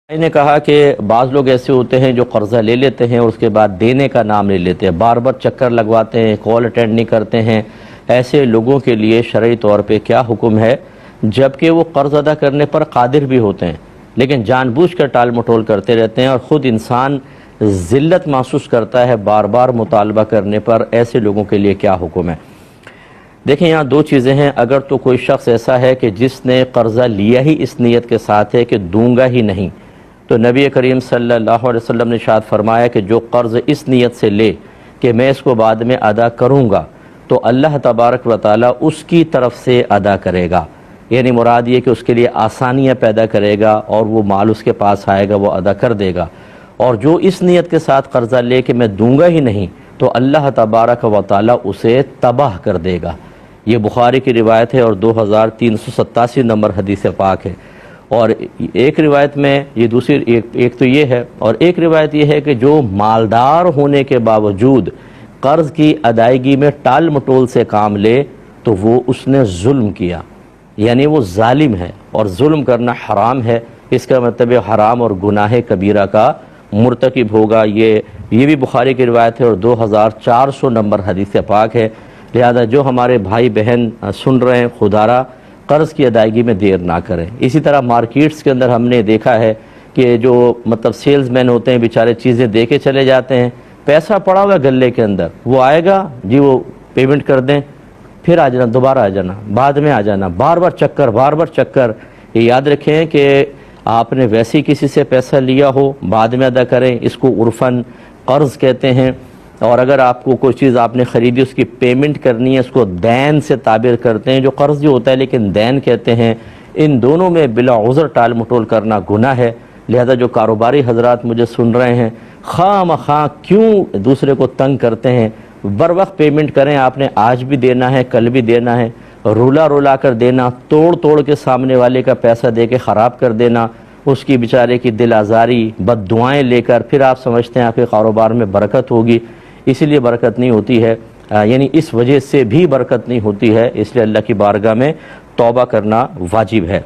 میں نے کہا کہ بعض لوگ ایسے ہوتے ہیں جو قرضہ لے لیتے ہیں اور اس کے بعد دینے کا نام لے لیتے ہیں، بار بار چکر لگواتے ہیں، کال اٹینڈ نہیں کرتے ہیں۔ ایسے لوگوں کے لیے شرعی طور پہ کیا حکم ہے؟ جبکہ وہ قرض ادا کرنے پر قادر بھی ہوتے ہیں لیکن جان بوجھ کر ٹال مٹول کرتے رہتے ہیں اور خود انسان ذلت محسوس کرتا ہے بار بار مطالبہ کرنے پر، ایسے لوگوں کے لیے کیا حکم ہے؟ دیکھیں، یہاں دو چیزیں ہیں۔ اگر تو کوئی شخص ایسا ہے کہ جس نے قرضہ لیا ہی اس نیت کے ساتھ ہے کہ دوں گا ہی نہیں، تو نبی کریم صلی اللہ علیہ وسلم نے ارشاد فرمایا کہ جو قرض اس نیت سے لے کہ میں اس کو بعد میں ادا کروں گا تو اللہ تبارک و تعالیٰ اس کی طرف سے ادا کرے گا، یعنی مراد یہ کہ اس کے لیے آسانیاں پیدا کرے گا اور وہ مال اس کے پاس آئے گا، وہ ادا کر دے گا۔ اور جو اس نیت کے ساتھ قرضہ لے کہ میں دوں گا ہی نہیں تو اللہ تبارک و تعالیٰ اسے تباہ کر دے گا۔ یہ بخاری کی روایت ہے اور 2387 نمبر حدیث پاک ہے۔ اور ایک روایت میں یہ دوسری ایک تو یہ ہے، اور ایک روایت یہ ہے کہ جو مالدار ہونے کے باوجود قرض کی ادائیگی میں ٹال مٹول سے کام لے تو وہ اس نے ظلم کیا، یعنی وہ ظالم ہے، اور ظلم کرنا حرام ہے۔ اس کا مطلب حرام اور گناہ کبیرہ کا مرتکب ہوگا۔ یہ بھی بخاری کی روایت ہے اور 2400 نمبر حدیث پاک ہے۔ لہذا جو ہمارے بھائی بہن سن رہے ہیں، خدارہ قرض کی ادائیگی میں دیر نہ کریں۔ اسی طرح مارکیٹس کے اندر ہم نے دیکھا ہے کہ جو سیلز مین ہوتے ہیں بیچارے چیزیں دے کے چلے جاتے ہیں، پیسہ پڑا ہوا ہے گلے کے اندر، وہ آئے گا جی وہ پیمنٹ کر دیں، پھر آ جانا، دوبارہ آ جانا، بعد میں آ جانا، بار بار چکر۔ یہ یاد رکھیں کہ آپ نے ویسے ہی کسی سے پیسہ لیا ہو بعد میں ادا کریں، اس کو عرفاً قرض کہتے ہیں۔ اور اگر آپ کو کوئی چیز آپ نے خریدی اس کی پیمنٹ کرنی ہے، اس کو دین سے تعبیر کرتے ہیں، جو قرض جو ہوتا ہے لیکن دین کہتے ہیں۔ ان دونوں میں بلا عذر ٹال مٹول کرنا گناہ ہے۔ لہذا جو کاروباری حضرات مجھے سن رہے ہیں، خواہ مخواہ کیوں دوسرے کو تنگ کرتے ہیں؟ بر وقت پیمنٹ کریں، آپ نے آج بھی دینا ہے، کل بھی دینا ہے۔ رولا کر دینا، توڑ کے سامنے والے کا پیسہ دے کے خراب کر دینا، اس کی بیچارے کی دل آزاری، بد دعائیں لے کر پھر آپ سمجھتے ہیں آپ کے کاروبار میں برکت ہوگی، اسی لیے برکت نہیں ہوتی ہے، یعنی اس وجہ سے بھی برکت نہیں ہوتی ہے۔ اس لیے اللہ کی بارگاہ میں توبہ کرنا واجب ہے۔